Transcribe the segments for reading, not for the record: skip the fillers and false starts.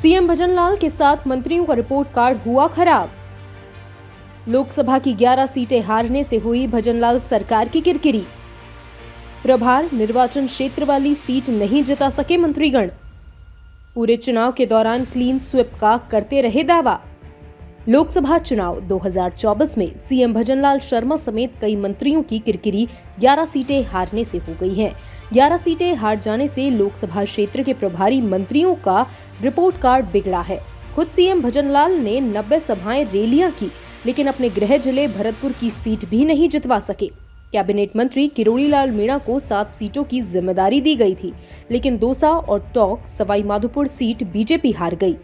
CM Bhajanlal के साथ मंत्रियों का रिपोर्ट कार्ड हुआ खराब। लोकसभा की 11 सीटें हारने से हुई भजनलाल सरकार की किरकिरी। प्रभार निर्वाचन क्षेत्र वाली सीट नहीं जिता सके मंत्रीगण। पूरे चुनाव के दौरान क्लीन स्वीप का करते रहे दावा। लोकसभा चुनाव 2024 में सीएम भजनलाल शर्मा समेत कई मंत्रियों की किरकिरी 11 सीटें हारने से हो गई हैं। 11 सीटें हार जाने से लोकसभा क्षेत्र के प्रभारी मंत्रियों का रिपोर्ट कार्ड बिगड़ा है। खुद सीएम भजनलाल ने 90 सभाएं रैलियां की, लेकिन अपने गृह जिले भरतपुर की सीट भी नहीं जितवा सके। कैबिनेट मंत्री किरोड़ी लाल मीणा को 7 सीटों की जिम्मेदारी दी गई थी, लेकिन दौसा और टोंक सवाई माधोपुर सीट बीजेपी हार गई।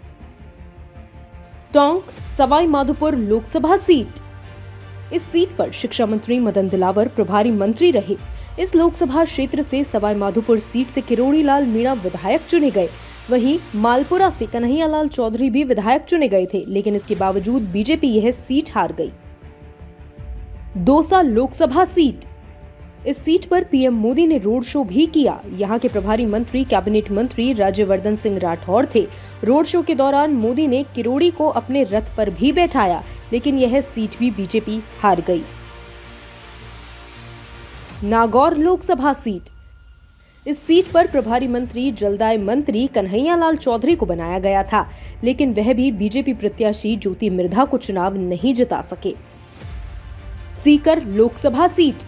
टोंक सवाई माधोपुर लोकसभा सीट। इस सीट पर शिक्षा मंत्री मदन दिलावर प्रभारी मंत्री रहे। इस लोकसभा क्षेत्र से सवाई माधोपुर सीट से किरोड़ी लाल मीणा विधायक चुने गए। वहीं मालपुरा से कन्हैया लाल चौधरी भी विधायक चुने गए थे, लेकिन इसके बावजूद बीजेपी यह सीट हार गई। दौसा लोकसभा सीट। इस सीट पर पीएम मोदी ने रोड शो भी किया। यहां के प्रभारी मंत्री कैबिनेट मंत्री राज्यवर्धन सिंह राठौड़ थे। रोड शो के दौरान मोदी ने किरोड़ी को अपने रथ पर भी बैठाया, लेकिन यह सीट भी बीजेपी हार गई। नागौर लोकसभा सीट। इस सीट पर प्रभारी मंत्री जलदाय मंत्री कन्हैया लाल चौधरी को बनाया गया था, लेकिन वह भी बीजेपी प्रत्याशी ज्योति मिर्धा को चुनाव नहीं जिता सके। सीकर लोकसभा सीट।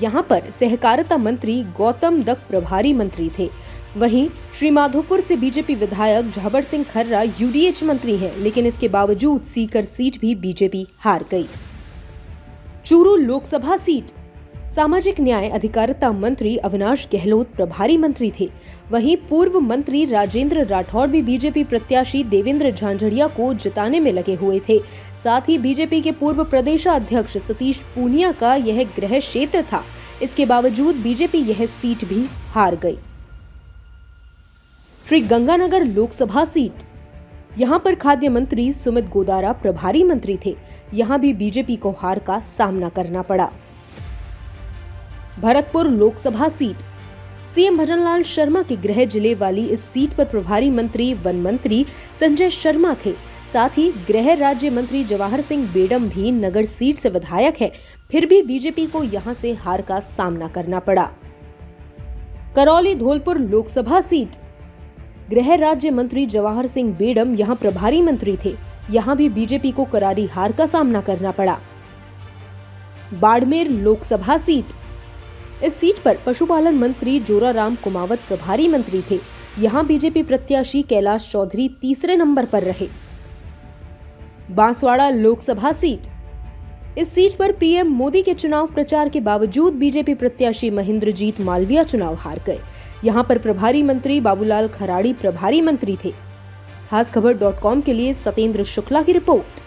यहां पर सहकारिता मंत्री गौतम दत्त प्रभारी मंत्री थे। वहीं श्रीमाधोपुर से बीजेपी विधायक झाबर सिंह खर्रा यूडीएच मंत्री हैं, लेकिन इसके बावजूद सीकर सीट भी बीजेपी हार गई। चूरू लोकसभा सीट। सामाजिक न्याय अधिकारिता मंत्री अविनाश गहलोत प्रभारी मंत्री थे। वहीं पूर्व मंत्री राजेंद्र राठौड़ भी बीजेपी प्रत्याशी देवेंद्र झांझड़िया को जिताने में लगे हुए थे। साथ ही बीजेपी के पूर्व प्रदेशाध्यक्ष सतीश पूनिया का यह गृह क्षेत्र था। इसके बावजूद बीजेपी यह सीट भी हार गई। श्री गंगानगर लोकसभा सीट। यहां पर खाद्य मंत्री सुमित गोदारा प्रभारी मंत्री थे। यहां भी बीजेपी को हार का सामना करना पड़ा। भरतपुर लोकसभा सीट। सीएम भजनलाल शर्मा के गृह जिले वाली इस सीट पर प्रभारी मंत्री वन मंत्री संजय शर्मा थे। साथ ही गृह राज्य मंत्री जवाहर सिंह बेडम भी नगर सीट से विधायक है। फिर भी बीजेपी को यहां से हार का सामना करना पड़ा। करौली धौलपुर लोकसभा सीट। गृह राज्य मंत्री जवाहर सिंह बेडम यहां प्रभारी मंत्री थे। यहां भी बीजेपी को करारी हार का सामना करना पड़ा। बाड़मेर लोकसभा सीट। इस सीट पर पशुपालन मंत्री जोराराम कुमावत प्रभारी मंत्री थे। यहां बीजेपी प्रत्याशी कैलाश चौधरी तीसरे नंबर पर रहे। बांसवाड़ा लोकसभा सीट। इस सीट पर पीएम मोदी के चुनाव प्रचार के बावजूद बीजेपी प्रत्याशी महेंद्रजीत मालविया चुनाव हार गए। यहां पर प्रभारी मंत्री बाबूलाल खराड़ी प्रभारी मंत्री थे। खासखबर.com के लिए सतेंद्र शुक्ला की रिपोर्ट।